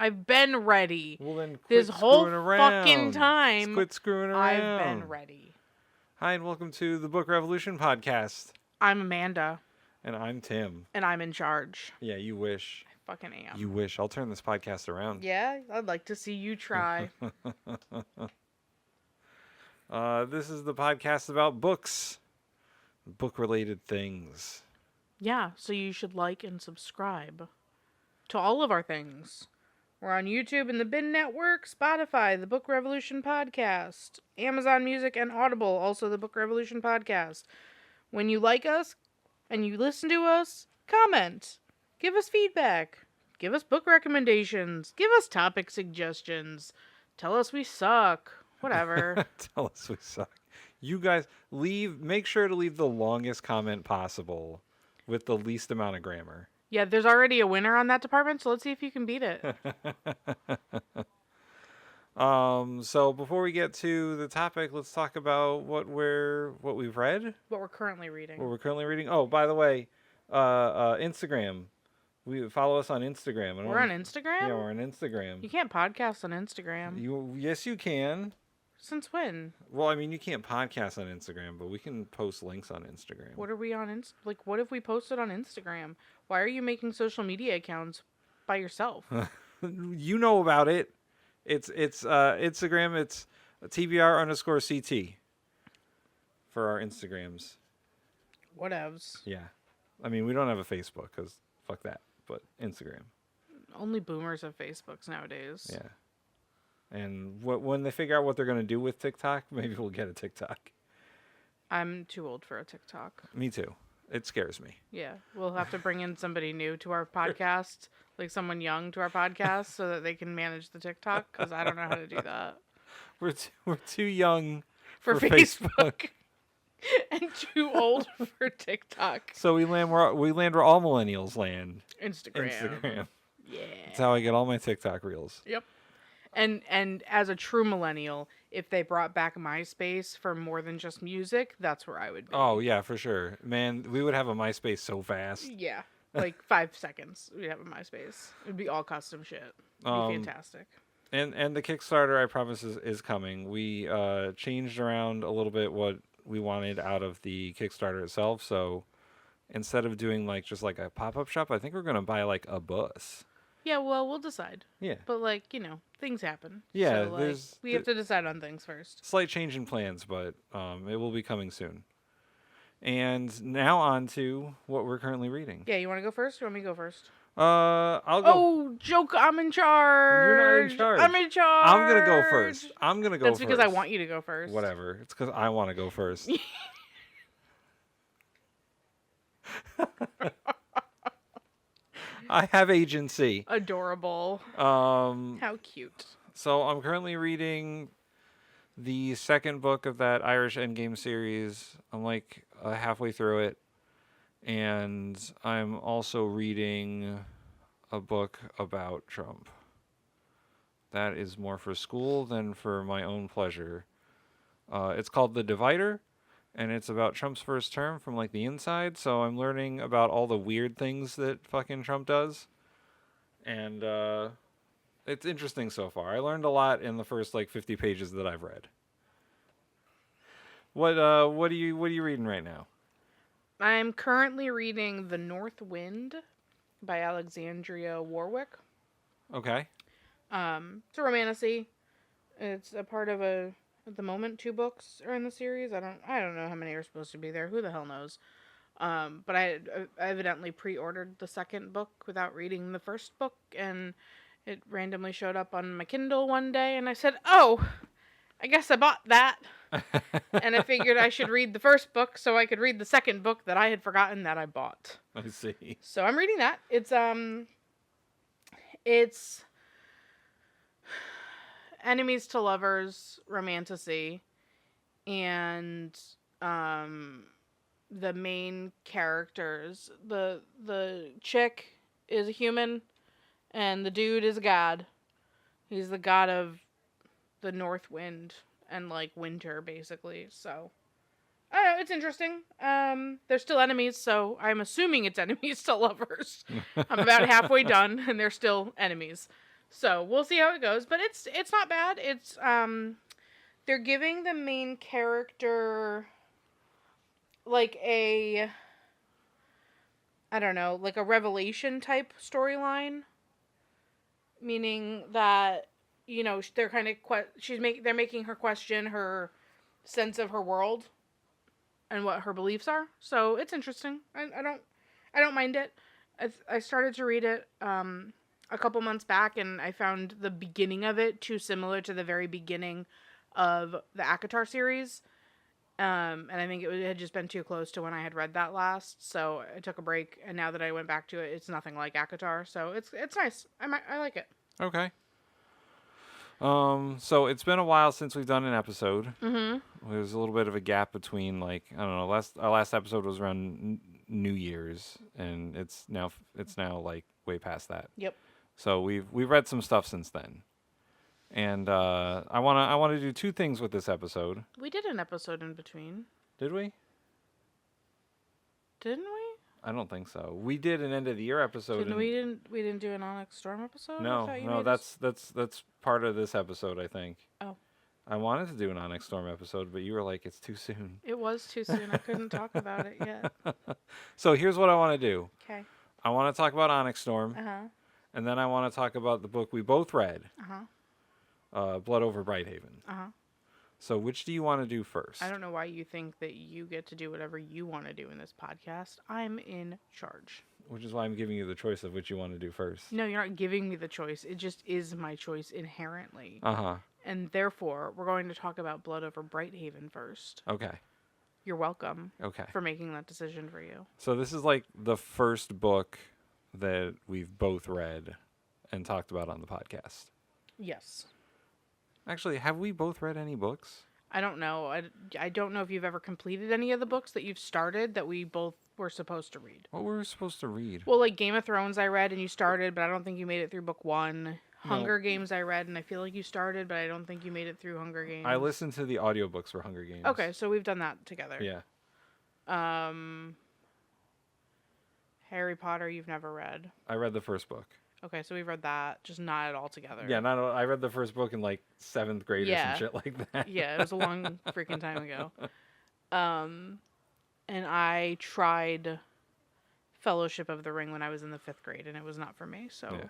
I've been ready. Well, then quit This whole screwing around. fucking time. Just quit screwing around. I've been ready. Hi, and welcome to the Book Revolution podcast. I'm Amanda. And I'm Tim. And I'm in charge. Yeah, you wish. I fucking am. You wish. I'll turn this podcast around. Yeah, I'd like to see you try. This is the podcast about books. Book-related things. Yeah, so you should like and subscribe to all of our things. We're on YouTube and the Bin Network, Spotify, the Book Revolution Podcast, Amazon Music, and Audible, also the Book Revolution Podcast. When you like us and you listen to us, comment. Give us feedback. Give us book recommendations. Give us topic suggestions. Tell us we suck. Whatever. Tell us we suck. You guys, make sure to leave the longest comment possible with the least amount of grammar. Yeah, there's already a winner on that department, so let's see if you can beat it. So before we get to the topic, let's talk about what we've read. What we're currently reading. Oh, by the way, Instagram. Follow us on Instagram. We're on Instagram? Yeah, we're on Instagram. You can't podcast on Instagram. Yes, you can. Since when? Well, I mean, you can't podcast on Instagram, but we can post links on Instagram. What are we on? What if we posted on Instagram? Why are you making social media accounts by yourself? You know about it. It's Instagram. It's TBR_CT for our Instagrams. Whatevs. Yeah. I mean, we don't have a Facebook because fuck that, but Instagram. Only boomers have Facebooks nowadays. Yeah. And when they figure out what they're going to do with TikTok, maybe we'll get a TikTok. I'm too old for a TikTok. Me too. It scares me. Yeah. We'll have to bring in somebody new to our podcast, like someone young to our podcast, so that they can manage the TikTok, because I don't know how to do that. We're too young for Facebook. And too old for TikTok. So we land where all millennials land. Instagram. Yeah. That's how I get all my TikTok reels. Yep. And as a true millennial, if they brought back MySpace for more than just music, that's where I would be. Oh, yeah, for sure. Man, we would have a MySpace so fast. Yeah. Like 5 seconds, we'd have a MySpace. It would be all custom shit. It'd be fantastic. And the Kickstarter, I promise, is coming. We changed around a little bit what we wanted out of the Kickstarter itself. So instead of doing just like a pop-up shop, I think we're going to buy like a bus. Yeah, well, we'll decide. Yeah. But things happen. Yeah, so, we have to decide on things first. Slight change in plans, but it will be coming soon. And now on to what we're currently reading. Yeah, you want to go first or want me to go first? I'll go. Oh, joke, I'm in charge. You're not in charge. I'm in charge. I'm going to go first. That's because I want you to go first. Whatever. It's because I want to go first. I have agency. Adorable. How cute. So I'm currently reading the second book of that Irish Endgame series. I'm halfway through it. And I'm also reading a book about Trump. That is more for school than for my own pleasure. It's called The Divider. And it's about Trump's first term from the inside. So I'm learning about all the weird things that fucking Trump does. And it's interesting so far. I learned a lot in the first 50 pages that I've read. What are you reading right now? I'm currently reading The North Wind by Alexandria Warwick. Okay. It's a romantasy. It's a part of at the moment, 2 books are in the series. I don't know how many are supposed to be there. Who the hell knows? But I evidently pre-ordered the second book without reading the first book, and it randomly showed up on my Kindle one day, and I said, "Oh, I guess I bought that." And I figured I should read the first book so I could read the second book that I had forgotten that I bought. I see. So I'm reading that. It's enemies to lovers romantasy, and the main characters, the chick is a human and the dude is a god. He's the god of the north wind and winter, basically. So I don't know, it's interesting. They're still enemies, so I'm assuming it's enemies to lovers. I'm about halfway done and they're still enemies. So we'll see how it goes, but it's not bad. It's they're giving the main character like a, I don't know, like a revelation type storyline, meaning that they're kind of they're making her question her sense of her world and what her beliefs are. So it's interesting. I don't mind it. I started to read it a couple months back, and I found the beginning of it too similar to the very beginning of the Akatar series. And I think it had just been too close to when I had read that last, so I took a break. And now that I went back to it, it's nothing like Akatar, so it's nice. I like it. Okay. So it's been a while since we've done an episode. Mm-hmm. There's a little bit of a gap between, like, I don't know. Our last episode was around New Year's, and it's now like way past that. Yep. So we've read some stuff since then, and I wanna do two things with this episode. We did an episode in between, Did we? didn't we? I don't think so. We did an end of the year episode. We didn't do an Onyx Storm episode. No, that's part of this episode, I think. Oh. I wanted to do an Onyx Storm episode, but you were like, it's too soon. It was too soon. I couldn't talk about it yet. So here's what I want to do. Okay. I want to talk about Onyx Storm, and then I want to talk about the book we both read, Blood Over Brighthaven. So which do you want to do first? I don't know why you think that you get to do whatever you want to do in this podcast. I'm in charge. Which is why I'm giving you the choice of which you want to do first. No, you're not giving me the choice. It just is my choice inherently. Uh-huh. And therefore, we're going to talk about Blood Over Brighthaven first. Okay. You're welcome. Okay. For making that decision for you. So this is like the first book that we've both read and talked about on the podcast. Yes. Actually, have we both read any books? I don't know. I don't know if you've ever completed any of the books that you've started that we both were supposed to read. What were we supposed to read? Well, like Game of Thrones I read and you started, but I don't think you made it through book 1. No. Hunger Games I read and I feel like you started, but I don't think you made it through Hunger Games. I listened to the audiobooks for Hunger Games. Okay, so we've done that together. Yeah. Harry Potter you've never read. I read the first book. Okay, so we've read that, just not at all together. Yeah, I read the first book in like 7th grade or some shit like that. Yeah, it was a long freaking time ago. And I tried Fellowship of the Ring when I was in the 5th grade, and it was not for me. So, yeah.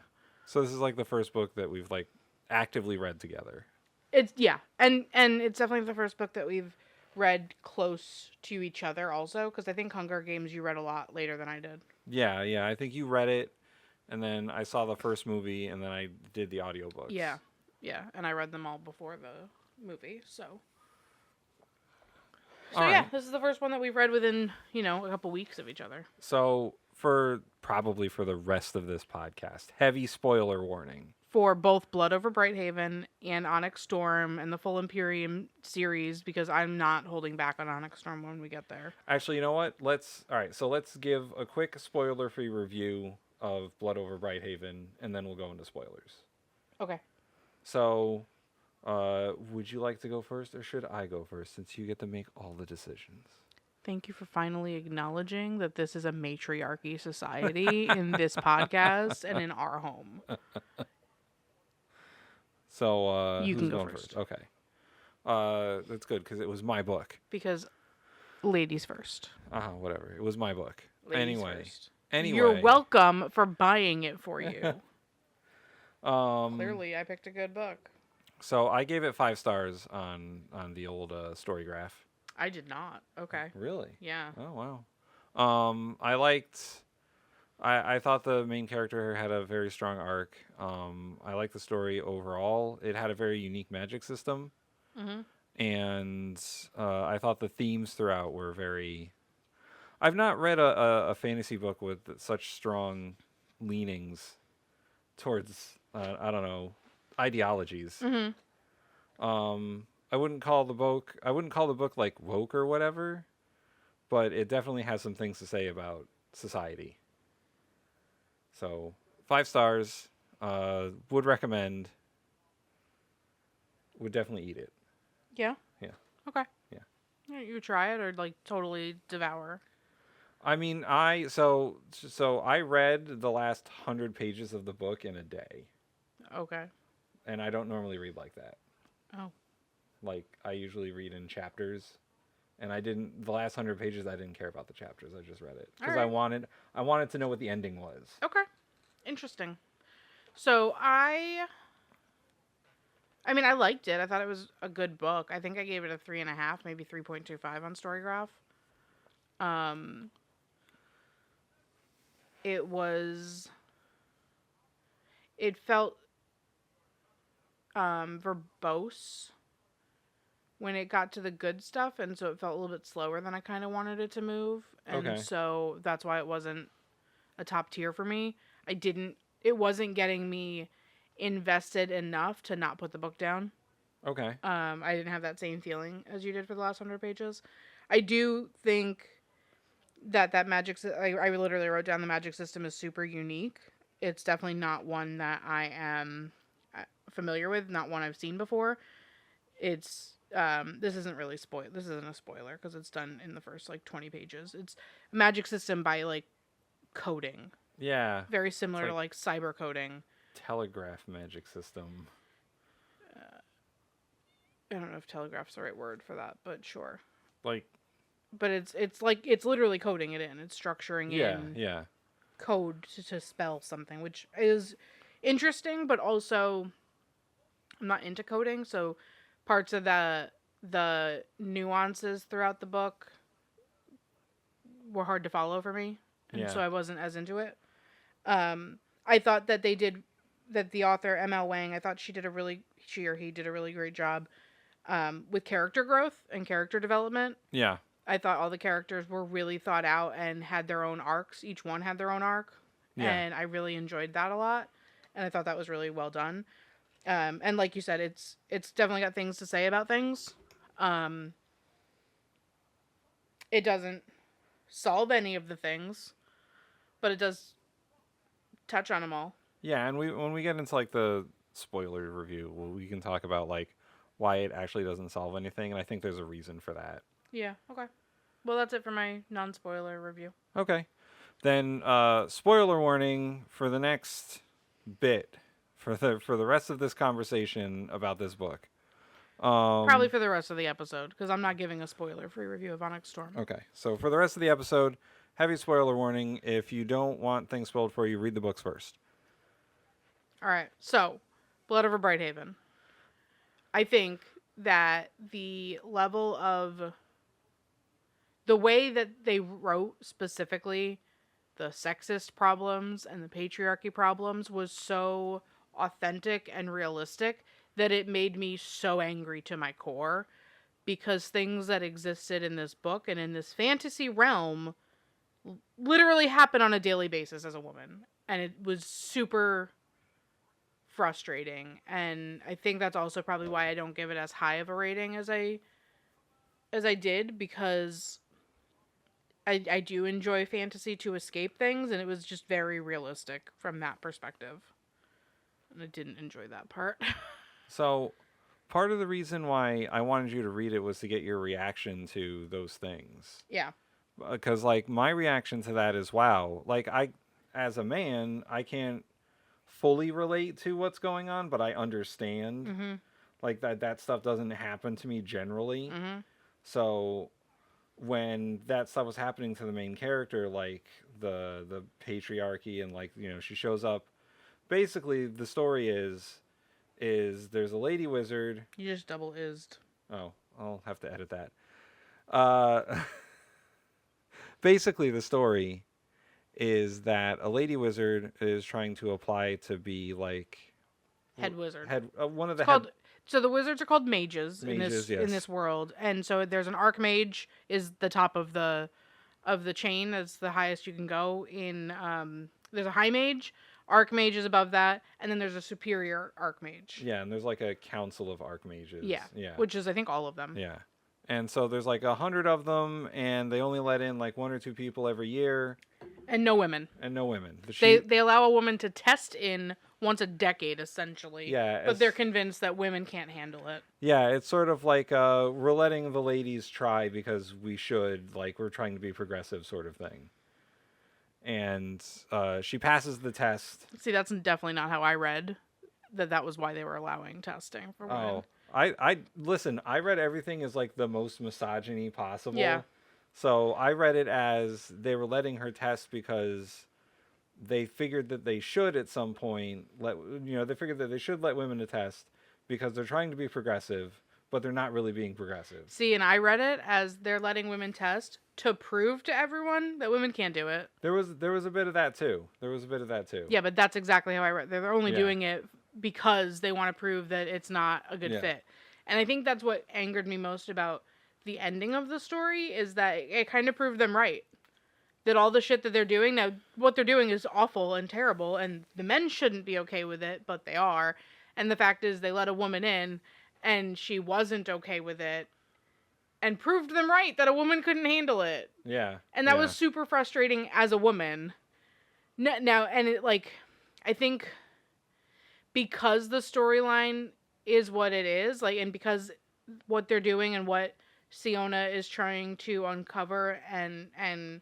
So this is like the first book that we've like actively read together. It's and it's definitely the first book that we've read close to each other, also, because I think Hunger Games you read a lot later than I did. Yeah. I think you read it. And then I saw the first movie, and then I did the audiobooks. Yeah, and I read them all before the movie, so yeah, this is the first one that we've read within, a couple weeks of each other. So probably for the rest of this podcast, heavy spoiler warning. For both Blood Over Brighthaven and Onyx Storm and the full Imperium series, because I'm not holding back on Onyx Storm when we get there. Actually, you know what? Let's give a quick spoiler-free review of Blood Over Brighthaven, and then we'll go into spoilers. Okay. So, would you like to go first, or should I go first, since you get to make all the decisions? Thank you for finally acknowledging that this is a matriarchy society in this podcast and in our home. So, you who's can go going first. Okay. That's good, because it was my book. Because ladies first. Whatever. It was my book. Ladies first. Anyway. You're welcome for buying it for you. Clearly, I picked a good book. So I gave it 5 stars on the old story graph. I did not. Okay. Really? Yeah. Oh, wow. I thought the main character had a very strong arc. I liked the story overall. It had a very unique magic system. Mm-hmm. And I thought the themes throughout were very... I've not read a fantasy book with such strong leanings towards, I don't know, ideologies. Mm-hmm. I wouldn't call the book like woke or whatever, but it definitely has some things to say about society. So 5 stars, would recommend, would definitely eat it. Yeah? Yeah. Okay. Yeah. You try it or like totally devour? I mean, I read the last 100 pages of the book in a day. Okay. And I don't normally read like that. Oh. Like, I usually read in chapters. And the last 100 pages, I didn't care about the chapters. I just read it. Because Alright. I wanted to know what the ending was. Okay. Interesting. So I mean, I liked it. I thought it was a good book. I think I gave it a 3.5, maybe 3.25 on Storygraph. It was. It felt verbose when it got to the good stuff, and so it felt a little bit slower than I kind of wanted it to move, and Okay. so that's why it wasn't a top tier for me. It wasn't getting me invested enough to not put the book down. Okay. I didn't have that same feeling as you did for the last 100 pages. I do think that I literally wrote down the magic system is super unique. It's definitely not one that I am familiar with, not one I've seen before. It's this isn't really this isn't a spoiler because it's done in the first like 20 pages. It's a magic system by like coding. Yeah. Very similar to like like cyber coding. telegraph magic system. I don't know if telegraph's the right word for that, but sure. Like, But it's literally coding it in. It's structuring in yeah. code to spell something, which is interesting, but also I'm not into coding, so parts of the nuances throughout the book were hard to follow for me, and Yeah. so I wasn't as into it. I thought that the author ML Wang, I thought she or he did a really great job with character growth and character development. Yeah. I thought all the characters were really thought out and had their own arcs. Each one had their own arc. Yeah. And I really enjoyed that a lot. And I thought that was really well done. And like you said, it's definitely got things to say about things. It doesn't solve any of the things, but it does touch on them all. Yeah, and when we get into like the spoiler review, we can talk about like why it actually doesn't solve anything, and I think there's a reason for that. Yeah, okay. Well, that's it for my non-spoiler review. Okay. Then spoiler warning for the next bit for the rest of this conversation about this book. Probably for the rest of the episode, because I'm not giving a spoiler-free review of Onyx Storm. Okay. So for the rest of the episode, heavy spoiler warning. If you don't want things spoiled for you, read the books first. All right. So, Blood Over Brighthaven. I think that the level of the way that they wrote specifically the sexist problems and the patriarchy problems was so authentic and realistic that it made me so angry to my core, because things that existed in this book and in this fantasy realm literally happen on a daily basis as a woman, and it was super frustrating. And I think that's also probably why I don't give it as high of a rating as I did, because I do enjoy fantasy to escape things, and it was just very realistic from that perspective. And I didn't enjoy that part. So, part of the reason why I wanted you to read it was to get your reaction to those things. Yeah. Because, like, my reaction to that is, wow. Like, as a man, I can't fully relate to what's going on, but I understand. Mm-hmm. Like, that stuff doesn't happen to me generally. Mm-hmm. So, when that stuff was happening to the main character, like, the patriarchy and, like, she shows up. Basically, the story is there's a lady wizard. You just double ised. Oh, I'll have to edit that. Basically, the story is that a lady wizard is trying to apply to be like Head wizard. One of the So the wizards are called mages in Mages, in yes. this world, and so there's an archmage is the top of the chain. That's the highest you can go in. There's a high mage. Archmage is above that, and then there's a superior archmage. Yeah, and there's like a council of archmages. Yeah, Yeah. which is I think all of them. Yeah. And so there's like 100 of them, and they only let in like 1 or 2 people every year. And no women. And no women. They allow a woman to test in once a decade, essentially. Yeah. But they're convinced that women can't handle it. Yeah, it's sort of like we're letting the ladies try because we should, like we're trying to be progressive sort of thing. And she passes the test. See, that's definitely not how I read that was why they were allowing testing for women. Oh, I listen. I read everything as like the most misogyny possible. Yeah. So I read it as they were letting her test because they figured that they should at some point they figured that they should let women test because they're trying to be progressive, but they're not really being progressive. See, and I read it as they're letting women test to prove to everyone that women can't do it. There was a bit of that too. Yeah, but that's exactly how I read. They're only Yeah. doing it because they want to prove that it's not a good Yeah. fit. And I think that's what angered me most about the ending of the story is that it kind of proved them right. That all the shit that they're doing now, what they're doing is awful and terrible, and the men shouldn't be okay with it, but they are. And the fact is, they let a woman in, and she wasn't okay with it, and proved them right that a woman couldn't handle it. Yeah. And that yeah. was super frustrating as a woman. Now, and it, like, I think because the storyline is what it is, like, and because what they're doing and what Siona is trying to uncover and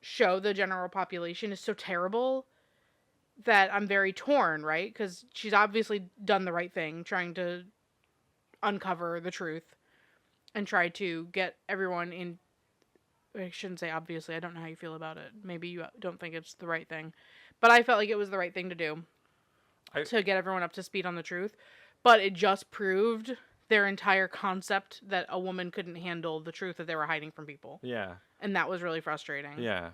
show the general population is so terrible that I'm very torn, right? Because she's obviously done the right thing, trying to uncover the truth and try to get everyone in. I shouldn't say obviously. I don't know how you feel about it. Maybe you don't think it's the right thing. But I felt like it was the right thing to do to get everyone up to speed on the truth. But it just proved their entire concept that a woman couldn't handle the truth that they were hiding from people. Yeah. And that was really frustrating. Yeah.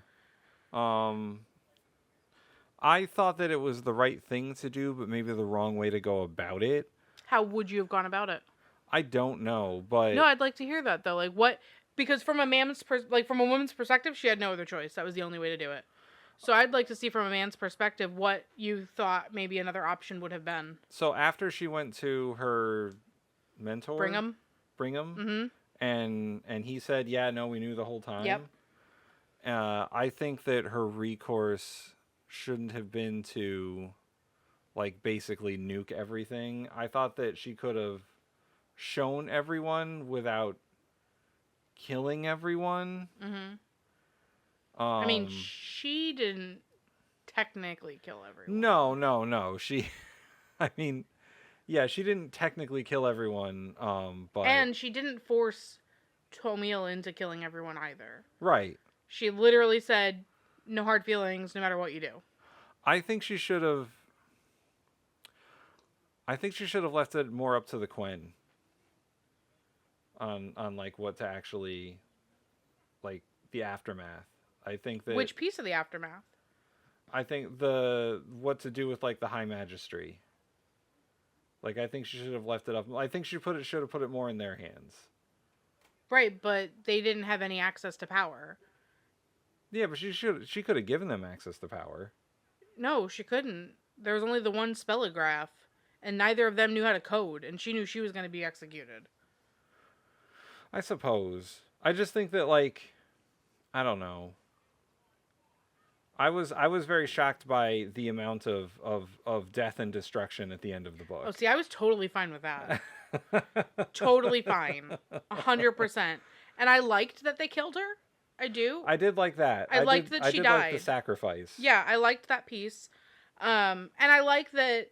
I thought that it was the right thing to do, but maybe the wrong way to go about it. How would you have gone about it? I don't know, but No, I'd like to hear that though. Like what? Because from a from a woman's perspective, she had no other choice. That was the only way to do it. So I'd like to see from a man's perspective what you thought maybe another option would have been. So after she went to her mentor, Brigham. Mm-hmm. and he said, "Yeah, no, we knew the whole time." Yep. I think that her recourse shouldn't have been to, like, basically nuke everything. I thought that she could have shown everyone without killing everyone. Mm-hmm. I mean, she didn't technically kill everyone. No. She, I mean, yeah, she didn't technically kill everyone. But and she didn't force Tomil into killing everyone either. Right. She literally said, "No hard feelings, no matter what you do." I think she should have. I think she should have left it more up to the Quinn. On like what to actually, like, the aftermath. I think that Which piece of the aftermath? I think what to do with, like, the High Magistry. Like, I think she should have left it up. I think should have put it more in their hands. Right, but they didn't have any access to power. Yeah, but she could have given them access to power. No, she couldn't. There was only the one spellograph, and neither of them knew how to code, and she knew she was going to be executed. I suppose. I just think that, like, I don't know. I was very shocked by the amount of death and destruction at the end of the book. Oh, see, I was totally fine with that. Totally fine. 100%. And I liked that they killed her. I do. I did like that. I liked that she I did died. like the sacrifice. Yeah, I liked that piece. And I like that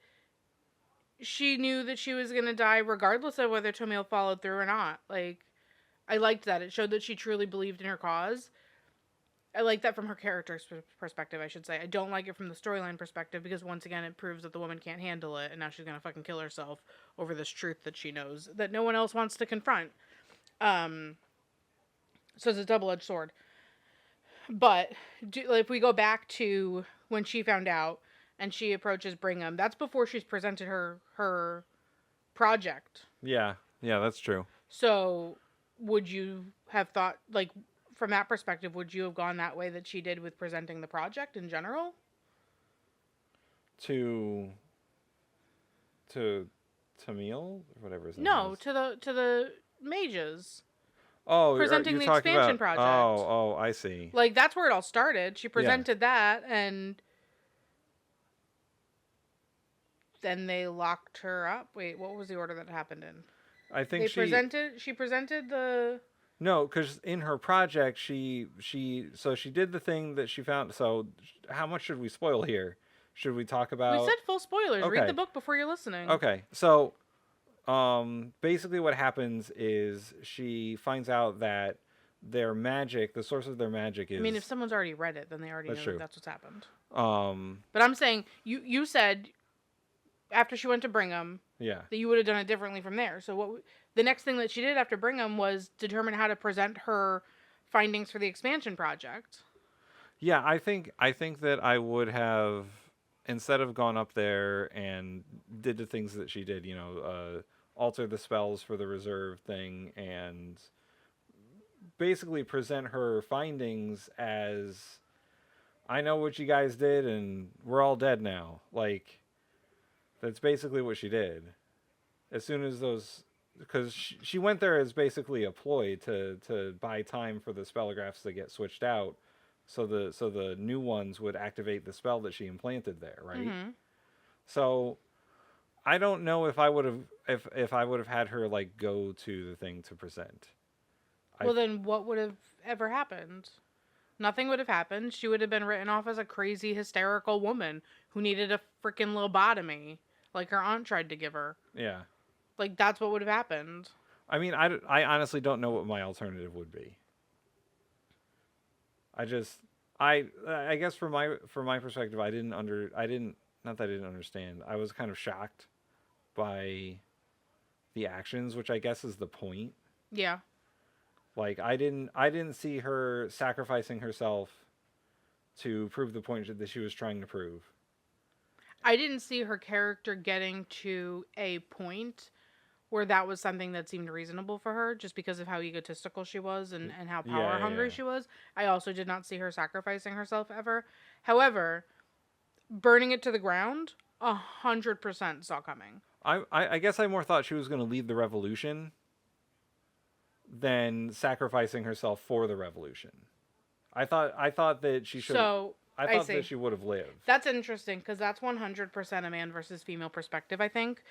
she knew that she was going to die regardless of whether Tomil followed through or not. Like, I liked that. It showed that she truly believed in her cause. I like that from her character's perspective, I should say. I don't like it from the storyline perspective because, once again, it proves that the woman can't handle it and now she's going to fucking kill herself over this truth that she knows that no one else wants to confront. So it's a double-edged sword. But if we go back to when she found out and she approaches Brigham, that's before she's presented her project. Yeah, that's true. So would you have thought, like, from that perspective, would you have gone that way that she did with presenting the project in general? To Tamil, whatever his name No, is. to the mages. Oh, presenting you're the talking expansion about, project. Oh, I see. Like, that's where it all started. She presented that, and then they locked her up. Wait, what was the order that happened in? I think she presented the... No, because in her project, she did the thing that she found. So how much should we spoil here? should we talk We about? said full spoilers. Read Okay. the book before you're listening. Okay. So, basically, what happens is she finds out that their magic, the source of their magic, is. I mean, if someone's already read it, then they already That's know true. that that's what's happened. Um. But I'm saying you said after she went to Brigham Yeah. that you would have done it differently from there. So the next thing that she did after Brigham was determine how to present her findings for the expansion project. Yeah, I think that I would have, instead of gone up there and did the things that she did, alter the spells for the reserve thing and basically present her findings as, I know what you guys did and we're all dead now. Like, that's basically what she did. As soon as those, because she went there as basically a ploy to buy time for the spellographs to get switched out, so the new ones would activate the spell that she implanted there, right? Mm-hmm. So I don't know if I would have if I would have had her like go to the thing to present. Well, then what would have ever happened? Nothing would have happened. She would have been written off as a crazy, hysterical woman who needed a freaking lobotomy, like her aunt tried to give her. Yeah. Like, that's what would have happened. I mean, I honestly don't know what my alternative would be. I guess from my perspective, I didn't not that I didn't understand. I was kind of shocked by the actions, which I guess is the point. Yeah. Like I didn't see her sacrificing herself to prove the point that she was trying to prove. I didn't see her character getting to a point where that was something that seemed reasonable for her, just because of how egotistical she was and how power hungry she was. I also did not see her sacrificing herself ever. However, burning it to the ground, 100% saw coming. I guess I more thought she was going to lead the revolution than sacrificing herself for the revolution. I thought that she should. So I thought that she would have lived. That's interesting because that's 100% a man versus female perspective, I think.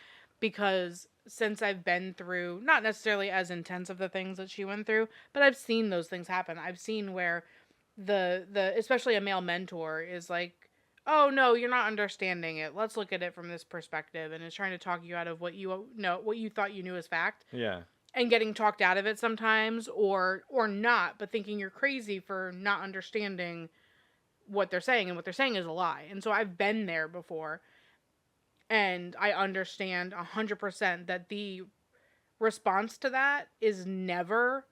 Because since I've been through, not necessarily as intense of the things that she went through, but I've seen those things happen. I've seen where the especially a male mentor is like, oh no, you're not understanding it. Let's look at it from this perspective, and is trying to talk you out of what you know, what you thought you knew as fact. Yeah. And getting talked out of it sometimes, or not, but thinking you're crazy for not understanding what they're saying, and what they're saying is a lie. And so I've been there before. And I understand 100% that the response to that is never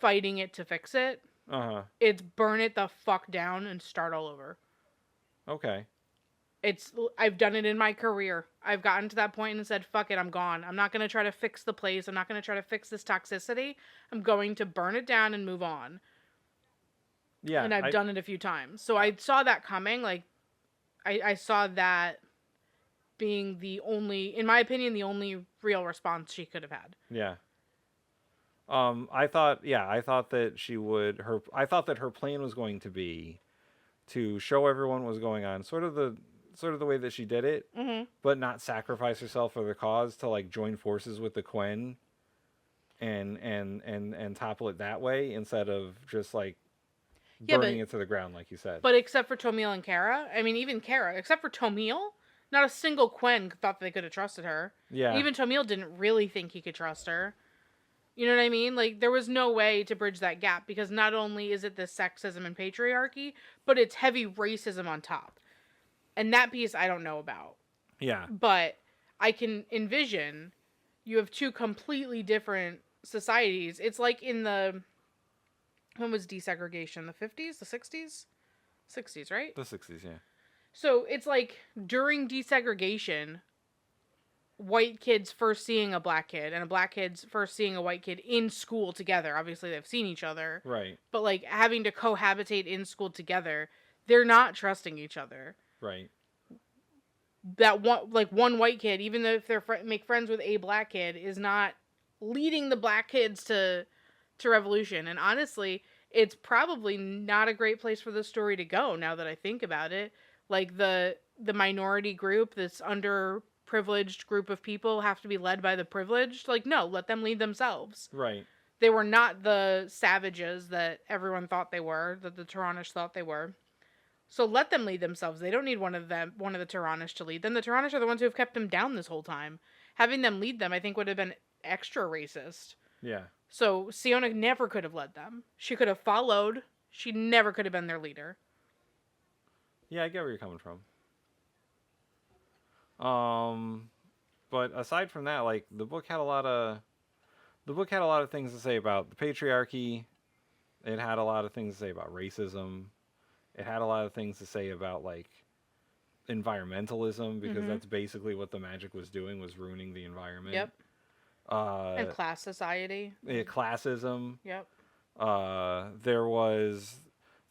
fighting it to fix it. Uh-huh. It's burn it the fuck down and start all over. Okay. I've done it in my career. I've gotten to that point and said, fuck it, I'm gone. I'm not going to try to fix the place. I'm not going to try to fix this toxicity. I'm going to burn it down and move on. Yeah. And I've done it a few times. So I saw that coming. Like, I saw that being the only, in my opinion, the only real response she could have had. Yeah. I thought that I thought that her plan was going to be to show everyone what was going on, sort of the way that she did it, but not sacrifice herself for the cause, to like join forces with the Quen and topple it that way, instead of just like burning it to the ground, like you said. But except for Tomil and Kara, I mean, even Kara, except for Tomil, not a single Quen thought they could have trusted her. Yeah. Even Tomil didn't really think he could trust her. You know what I mean? Like, there was no way to bridge that gap, because not only is it the sexism and patriarchy, but it's heavy racism on top. And that piece I don't know about. Yeah. But I can envision you have two completely different societies. It's like in when was desegregation? The 50s? The 60s? 60s, right? The 60s, yeah. So it's like during desegregation, white kids first seeing a black kid and a black kid's first seeing a white kid in school together. Obviously, they've seen each other. Right. But like having to cohabitate in school together, they're not trusting each other. Right. That one white kid, even though if they're make friends with a black kid, is not leading the black kids to revolution. And honestly, it's probably not a great place for the story to go now that I think about it. Like the minority group, this underprivileged group of people, have to be led by the privileged. Like, no, let them lead themselves. Right. They were not the savages that everyone thought they were, that the Taranish thought they were. So let them lead themselves. They don't need one of the Tyrannish to lead them. The Tyrannish are the ones who have kept them down this whole time. Having them lead them, I think, would have been extra racist. Yeah. So Siona never could have led them. She could have followed. She never could have been their leader. Yeah, I get where you're coming from. But aside from that, like the book had a lot of things to say about the patriarchy. It had a lot of things to say about racism. It had a lot of things to say about like environmentalism, because that's basically what the magic was doing, was ruining the environment. Yep. And class society. Classism. Yep. There was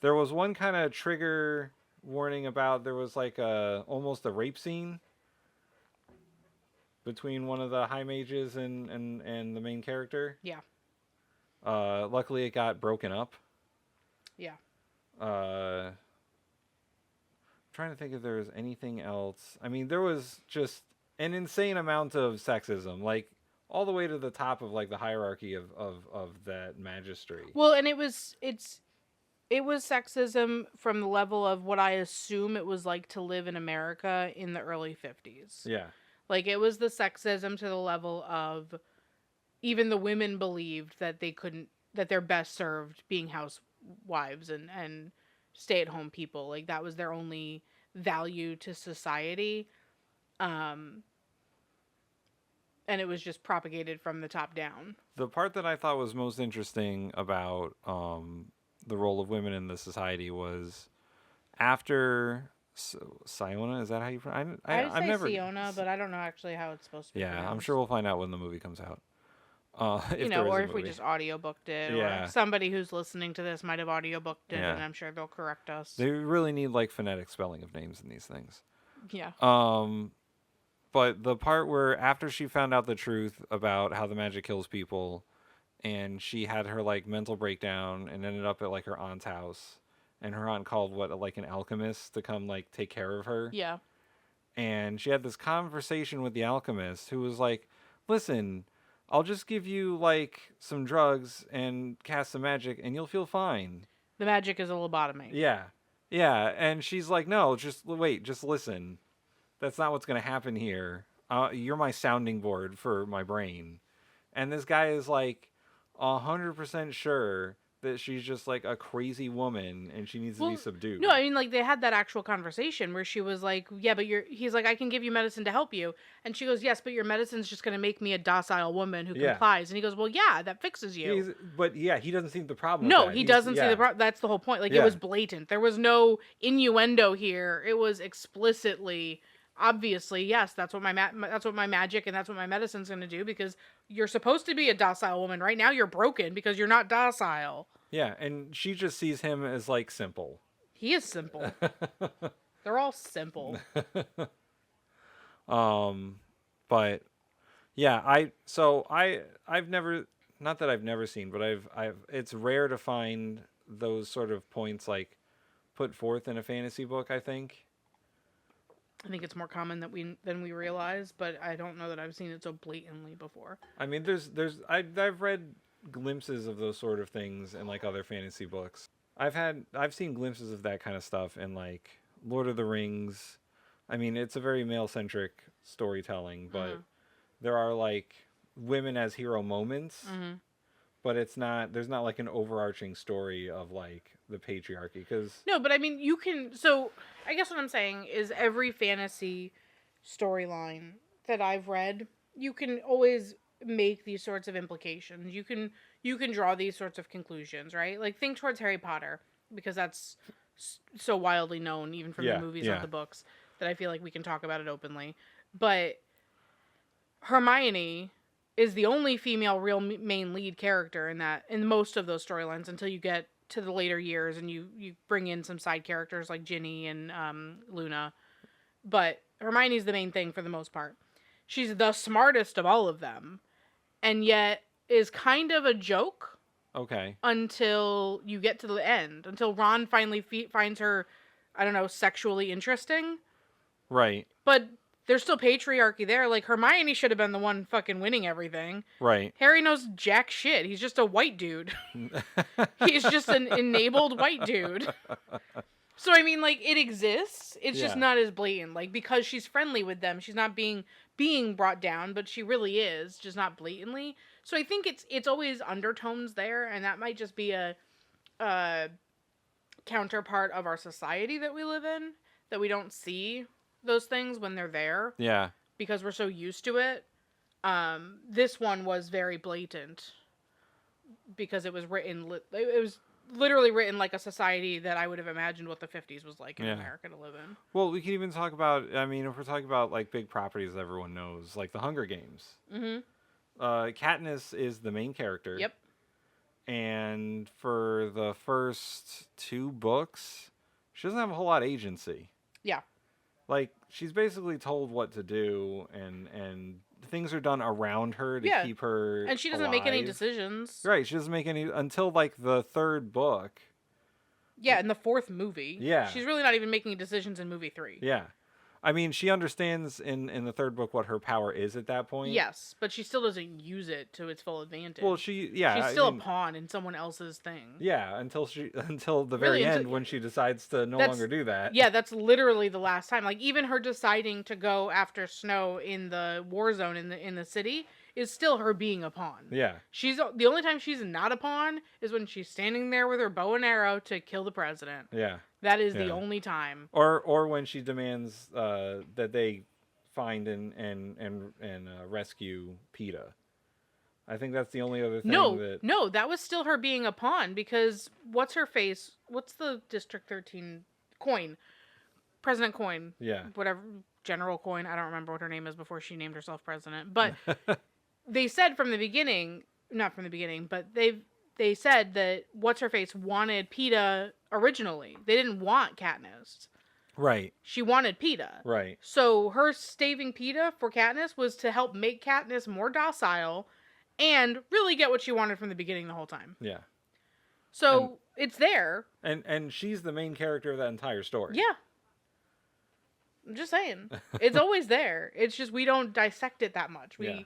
one kind of trigger warning about, there was like almost a rape scene between one of the high mages and the main character. Yeah. Luckily it got broken up. Yeah. I'm trying to think if there was anything else. I mean, there was just an insane amount of sexism, like all the way to the top of like the hierarchy of that magistry. Well, and it was sexism from the level of what I assume it was like to live in America in the early 50s. Yeah. Like, it was the sexism to the level of even the women believed that they're best served being housewives and stay-at-home people. Like, that was their only value to society. And it was just propagated from the top down. The part that I thought was most interesting about the role of women in the society was after Siona. Is that how you pronounce it? I've never Siona, but I don't know actually how it's supposed to be pronounced. I'm sure we'll find out when the movie comes out. Or if we just audiobooked it, or somebody who's listening to this might have audiobooked it, and I'm sure they'll correct us. They really need like phonetic spelling of names in these things. Yeah. But the part where after she found out the truth about how the magic kills people, and she had her like mental breakdown and ended up at like her aunt's house, and her aunt called like an alchemist to come like take care of her. Yeah. And she had this conversation with the alchemist, who was like, "Listen, I'll just give you like some drugs and cast some magic and you'll feel fine. The magic is a lobotomy." Yeah. Yeah. And she's like, "No, just wait, just listen. That's not what's going to happen here. You're my sounding board for my brain." And this guy is like 100% sure that she's just like a crazy woman and she needs to be subdued. No, I mean, like, they had that actual conversation where she was like, "Yeah, but he's like, I can give you medicine to help you." And she goes, "Yes, but your medicine's just going to make me a docile woman who complies." And he goes, "Well, yeah, that fixes you." He doesn't see the problem. No, he doesn't see the problem. That's the whole point. Like, it was blatant. There was no innuendo here. It was explicitly, obviously, yes, that's what my magic and that's what my medicine's going to do, because you're supposed to be a docile woman. Right now you're broken because you're not docile. Yeah, and she just sees him as like simple. He is simple. They're all simple. But yeah, I've never, not that I've never seen, but I've it's rare to find those sort of points like put forth in a fantasy book, I think. I think it's more common than we realize, but I don't know that I've seen it so blatantly before. I mean, I've read glimpses of those sort of things in like other fantasy books. I've seen glimpses of that kind of stuff in like Lord of the Rings. I mean, it's a very male-centric storytelling, but there are like women as hero moments, but there's not like an overarching story of like the patriarchy, because no, but I mean, you can. So I guess what I'm saying is every fantasy storyline that I've read, you can always make these sorts of implications. You can draw these sorts of conclusions, right? Like, think towards Harry Potter, because that's so wildly known even from the movies and the books, that I feel like we can talk about it openly. But Hermione is the only female real main lead character in most of those storylines, until you get to the later years and you bring in some side characters like Ginny and Luna. But Hermione's the main thing for the most part. She's the smartest of all of them, and yet is kind of a joke. Okay. Until you get to the end. Until Ron finally finds her, I don't know, sexually interesting. Right. But there's still patriarchy there. Like, Hermione should have been the one fucking winning everything. Right. Harry knows jack shit. He's just a white dude. He's just an enabled white dude. So I mean, like, it exists. It's just Yeah. not as blatant. Like, because she's friendly with them, she's not being brought down, but she really is, just not blatantly. So I think it's always undertones there, and that might just be a counterpart of our society that we live in, that we don't see those things when they're there Yeah. because we're so used to it. This one was very blatant because it was it was literally written like a society that I would have imagined what the 50s was like in Yeah. America to live in. Well, we can even talk about, I mean, if we're talking about like big properties that everyone knows, like the Hunger Games. Mm-hmm. Katniss is the main character. Yep. And for the first 2 books, she doesn't have a whole lot of agency. Yeah. Like, she's basically told what to do, and things are done around her to Yeah. keep her And she doesn't make any alive. decisions. Right, she doesn't make any until like the 3rd book. Yeah, in the 4th movie. Yeah. She's really not even making decisions in movie 3. Yeah. I mean, she understands in the 3rd book what her power is at that point. Yes, but she still doesn't use it to its full advantage. Well, she's still a pawn in someone else's thing. Yeah, until the Really, very end when she decides to no longer do that. Yeah, that's literally the last time. Like, even her deciding to go after Snow in the war zone in the city is still her being a pawn. Yeah. She's the only time she's not a pawn is when she's standing there with her bow and arrow to kill the president. Yeah. That is the only time. Or when she demands that they find and rescue PETA. I think that's the only other thing. No, that was still her being a pawn because what's her face? What's the District 13 Coin? President Coin. Yeah. Whatever. General Coin. I don't remember what her name is before she named herself president. But they said from the beginning, not from the beginning, but they said that what's her face wanted PETA originally. They didn't want Katniss. Right. She wanted PETA. Right. So her staving PETA for Katniss was to help make Katniss more docile and really get what she wanted from the beginning the whole time. Yeah. So it's there. And she's the main character of that entire story. Yeah. I'm just saying. It's always there. It's just we don't dissect it that much. We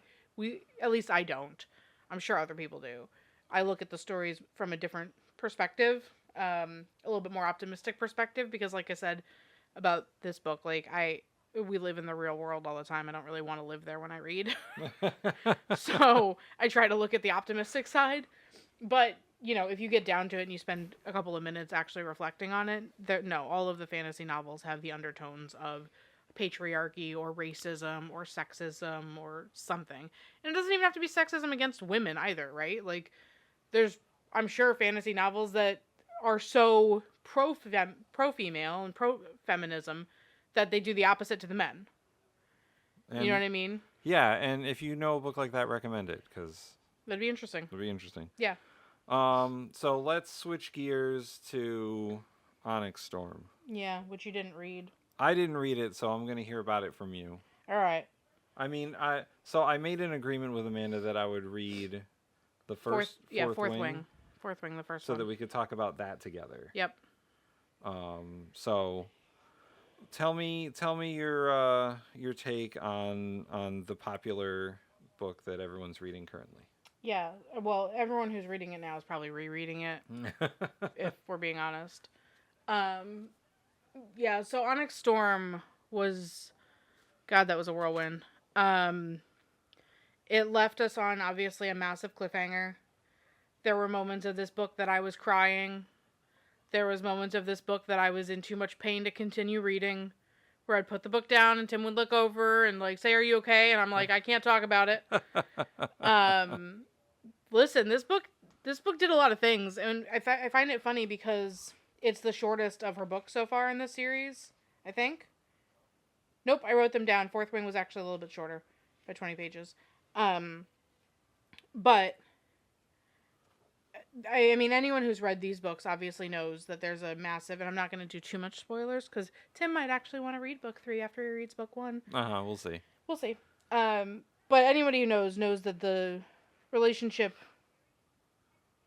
at least I don't. I'm sure other people do. I look at the stories from a different perspective, a little bit more optimistic perspective, because like I said about this book, like we live in the real world all the time. I don't really want to live there when I read. So I try to look at the optimistic side. But, you know, if you get down to it and you spend a couple of minutes actually reflecting on it, all of the fantasy novels have the undertones of patriarchy or racism or sexism or something. And it doesn't even have to be sexism against women either, right? Like, there's, I'm sure, fantasy novels that are so pro-female and pro-feminism that they do the opposite to the men. You know what I mean? Yeah, and if you know a book like that, recommend it, because that'd be interesting. It'll be interesting. Yeah. So let's switch gears to Onyx Storm. Yeah, which you didn't read. I didn't read it, so I'm going to hear about it from you. All right. I mean, I made an agreement with Amanda that I would read the fourth wing. Fourth wing, the first so one. that we could talk about that together. Yep. So tell me your take on the popular book that everyone's reading currently. Yeah, well, everyone who's reading it now is probably rereading it, if we're being honest. Yeah, so Onyx Storm was, God, that was a whirlwind. It left us on, obviously, a massive cliffhanger. There were moments of this book that I was crying. There was moments of this book that I was in too much pain to continue reading, where I'd put the book down and Tim would look over and, like, say, "Are you okay?" And I'm like, "I can't talk about it." Listen, this book did a lot of things, and I find it funny because it's the shortest of her books so far in this series, I think. Nope, I wrote them down. Fourth Wing was actually a little bit shorter, by 20 pages. But I mean, anyone who's read these books obviously knows that there's a massive, and I'm not going to do too much spoilers, because Tim might actually want to read book 3 after he reads book 1. We'll see. We'll see. But anybody who knows that the relationship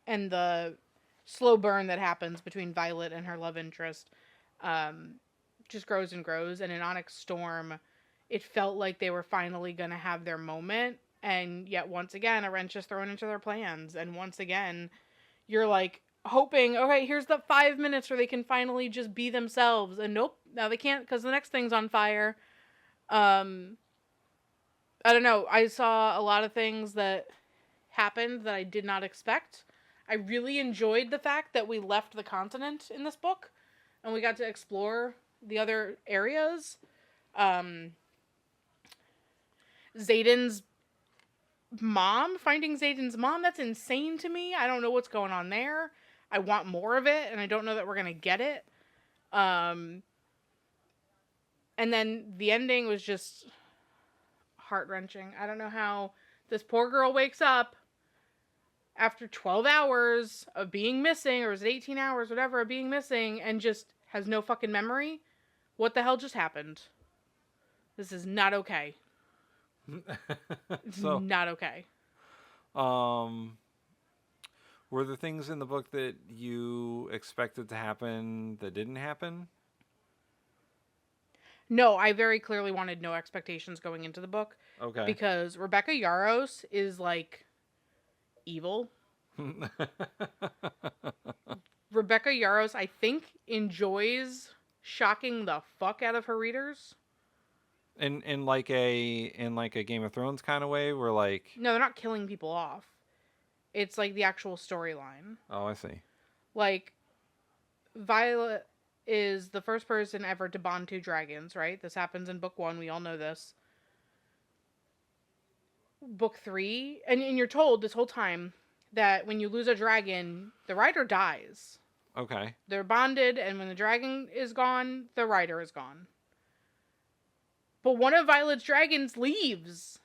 and the slow burn that happens between Violet and her love interest just grows and grows. And in Onyx Storm, it felt like they were finally going to have their moment. And yet once again, a wrench is thrown into their plans. And once again, you're like, hoping, okay, here's the 5 minutes where they can finally just be themselves. And nope, now they can't because the next thing's on fire. I don't know. I saw a lot of things that happened that I did not expect. I really enjoyed the fact that we left the continent in this book and we got to explore the other areas. Zayden's finding Zayden's mom, that's insane to me. I don't know what's going on there. I want more of it, and I don't know that we're going to get it. And then the ending was just heart-wrenching. I don't know how this poor girl wakes up after 12 hours of being missing, or was it 18 hours, whatever, of being missing, and just has no fucking memory. What the hell just happened? This is not okay. It's So, not okay. were there things in the book that you expected to happen that didn't happen? No, I very clearly wanted no expectations going into the book. Okay. Because Rebecca Yarros is, like, evil. Rebecca Yarros, I think, enjoys shocking the fuck out of her readers. in like a Game of Thrones kind of way, where like, No, they're not killing people off. It's like the actual storyline. oh, I see. Like, Violet is the first person ever to bond two dragons, right? This happens in book 1. We all know this. Book 3, and you're told this whole time that when you lose a dragon, the rider dies. Okay. They're bonded, and when the dragon is gone, the rider is gone. But one of Violet's dragons leaves.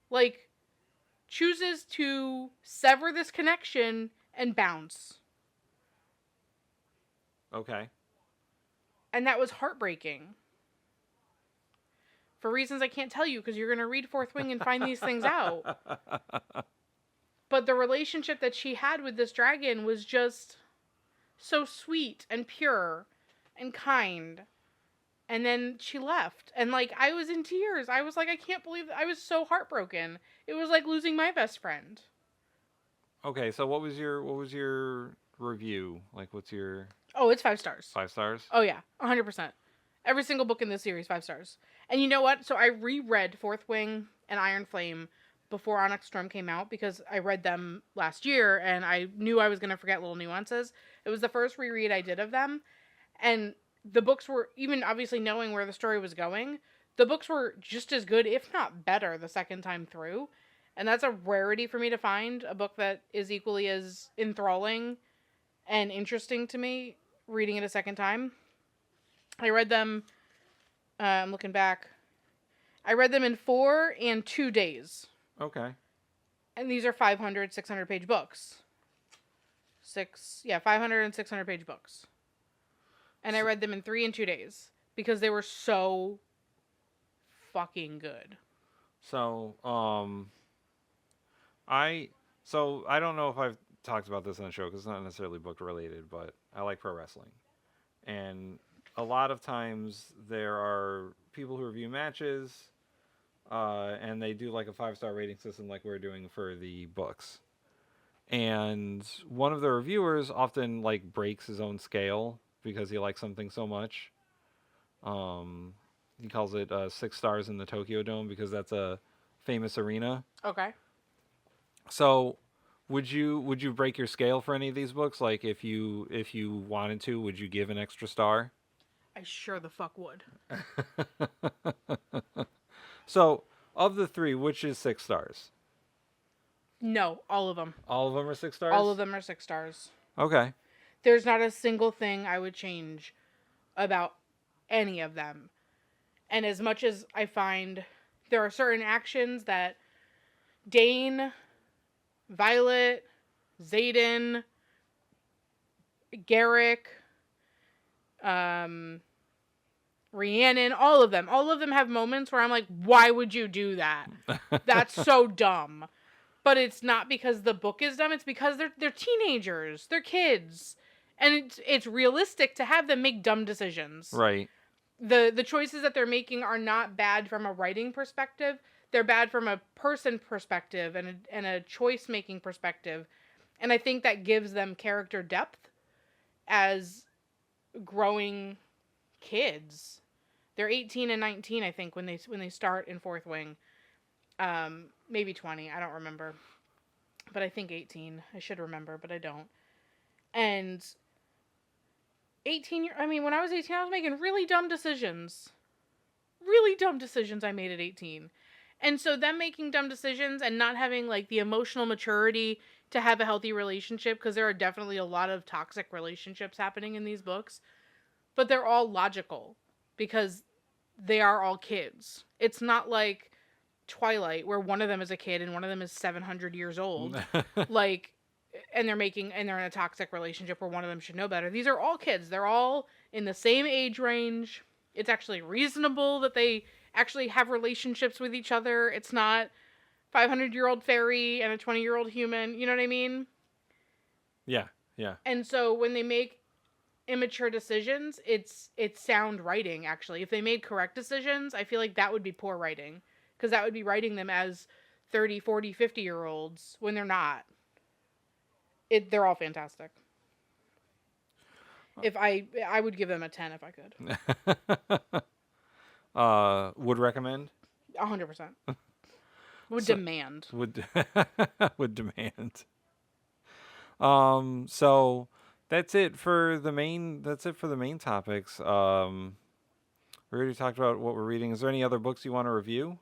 Like, chooses to sever this connection and bounce. Okay. And that was heartbreaking. For reasons I can't tell you, because you're going to read Fourth Wing and find these things out. But the relationship that she had with this dragon was just so sweet and pure and kind. And then she left. And, like, I was in tears. I was like, I can't believe that. I was so heartbroken. It was like losing my best friend. Okay, so what was your review? Like, what's your Oh, it's 5 stars. 5 stars? Oh, yeah. 100%. Every single book in this series, 5 stars. And you know what? So I reread Fourth Wing and Iron Flame before Onyx Storm came out because I read them last year and I knew I was going to forget little nuances. It was the first reread I did of them. And the books were, even obviously knowing where the story was going, the books were just as good, if not better, the second time through. And that's a rarity for me to find, a book that is equally as enthralling and interesting to me reading it a second time. I read them, I'm looking back, I read them in 4 and 2 days. Okay. And these are 500, 600 page books. 500 and 600 page books. And I read them in 3 and 2 days because they were so fucking good. So, I don't know if I've talked about this on the show because it's not necessarily book related, but I like pro wrestling. And a lot of times there are people who review matches, and they do like a 5-star rating system like we're doing for the books. And one of the reviewers often like breaks his own scale because he likes something so much. He calls it 6 stars in the Tokyo Dome because that's a famous arena. Okay. So, would you break your scale for any of these books? Like, if you wanted to, would you give an extra star? I sure the fuck would. So, of the 3, which is 6 stars? No, all of them. All of them are 6 stars? All of them are 6 stars. Okay. There's not a single thing I would change about any of them. And as much as I find there are certain actions that Dane, Violet, Zayden, Garrick, Rhiannon, all of them have moments where I'm like, why would you do that? That's so dumb. But it's not because the book is dumb, it's because they're teenagers, they're kids. And it's realistic to have them make dumb decisions. Right. The choices that they're making are not bad from a writing perspective. They're bad from a person perspective and a choice making perspective. And I think that gives them character depth as growing kids. They're 18 and 19, I think, when they start in Fourth Wing. Maybe 20, I don't remember. But I think 18. I should remember, but I don't. And 18 I mean, when I was 18, I was making really dumb decisions. Really dumb decisions I made at 18. And so them making dumb decisions and not having like the emotional maturity to have a healthy relationship, because there are definitely a lot of toxic relationships happening in these books, but they're all logical because they are all kids. It's not like Twilight where one of them is a kid and one of them is 700 years old. Like, and they're in a toxic relationship where one of them should know better. These are all kids. They're all in the same age range. It's actually reasonable that they actually have relationships with each other. It's not 500-year-old fairy and a 20-year-old human. You know what I mean? Yeah, yeah. And so when they make immature decisions, it's sound writing, actually. If they made correct decisions, I feel like that would be poor writing, because that would be writing them as 30, 40, 50-year-olds when they're not. They're all fantastic. If I would give them a 10 if I could. Would recommend? 100%. Would So- demand. Would would demand. So that's it for the main topics. We already talked about what we're reading. Is there any other books you want to review?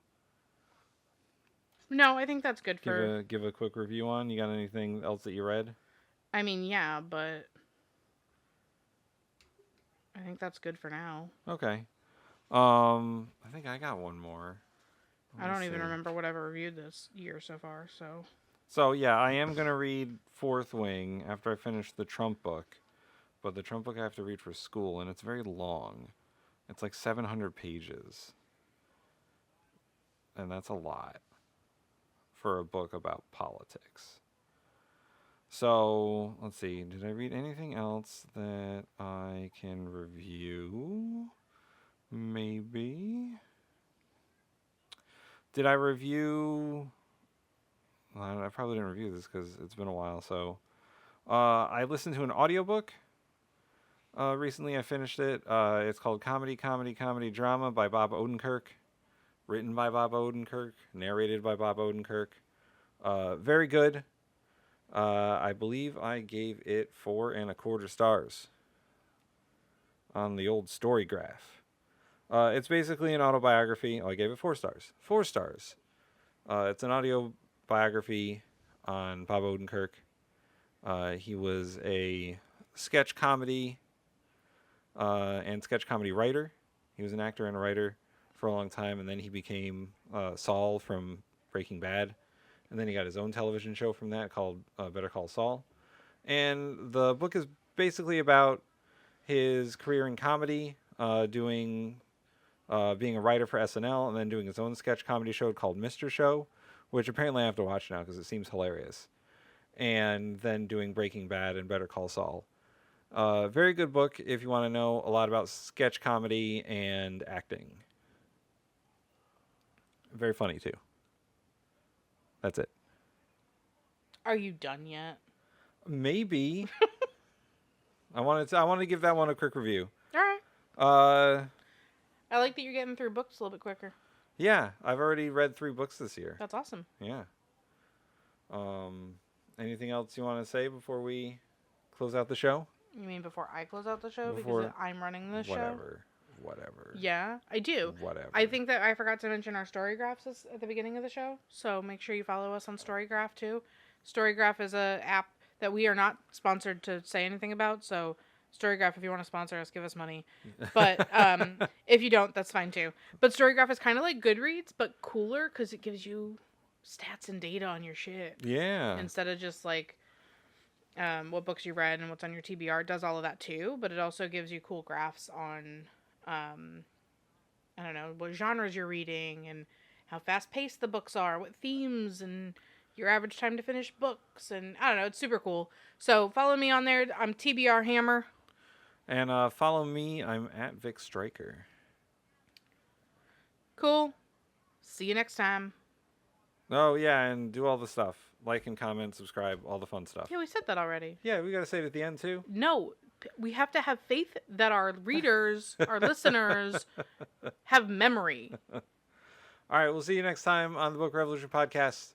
No, I think that's good for... Give a quick review on. You got anything else that you read? I mean, yeah, but I think that's good for now. Okay. I think I got one more. I don't even remember what I've reviewed this year so far, so... So, yeah, I am going to read Fourth Wing after I finish the Trump book. But the Trump book I have to read for school, and it's very long. It's like 700 pages. And that's a lot for a book about politics. So, let's see. Did I read anything else that I can review? Maybe. Did I review... Well, I probably didn't review this because it's been a while. So, I listened to an audiobook. Recently, I finished it. It's called Comedy, Drama by Bob Odenkirk. Written by Bob Odenkirk. Narrated by Bob Odenkirk. Very good. I believe I gave it 4.25 stars on the old story graph. It's basically an autobiography. Oh, I gave it 4 stars. 4 stars. It's an audio biography on Bob Odenkirk. He was a sketch comedy and sketch comedy writer. He was an actor and a writer for a long time, and then he became Saul from Breaking Bad. And then he got his own television show from that called Better Call Saul. And the book is basically about his career in comedy, being a writer for SNL, and then doing his own sketch comedy show called Mr. Show, which apparently I have to watch now because it seems hilarious. And then doing Breaking Bad and Better Call Saul. Very good book if you want to know a lot about sketch comedy and acting. Very funny too. That's it. Are you done yet? Maybe. I wanted to give that one a quick review. All right. I like that you're getting through books a little bit quicker. Yeah, I've already read 3 books this year. That's awesome. Yeah. Anything else you want to say before we close out the show? You mean before I close out the show? Because I'm running the show? Whatever. Yeah, I do. Whatever. I think that I forgot to mention our Storygraphs at the beginning of the show, so make sure you follow us on Storygraph too. Storygraph is a app that we are not sponsored to say anything about, so Storygraph, if you want to sponsor us, give us money. But if you don't, that's fine too. But Storygraph is kind of like Goodreads, but cooler because it gives you stats and data on your shit. Yeah. Instead of just like what books you read and what's on your TBR. It does all of that too, but it also gives you cool graphs on, I don't know, what genres you're reading and how fast paced the books are, what themes and your average time to finish books. And I don't know, it's super cool. So follow me on there. I'm TBR Hammer. And follow me. I'm at Vic Striker. Cool. See you next time. Oh, yeah, and do all the stuff. like and comment, subscribe, all the fun stuff. Yeah, we said that already. Yeah, we got to say it at the end too. No, we have to have faith that our readers, our listeners, have memory. All right, we'll see you next time on the Book Revolution podcast.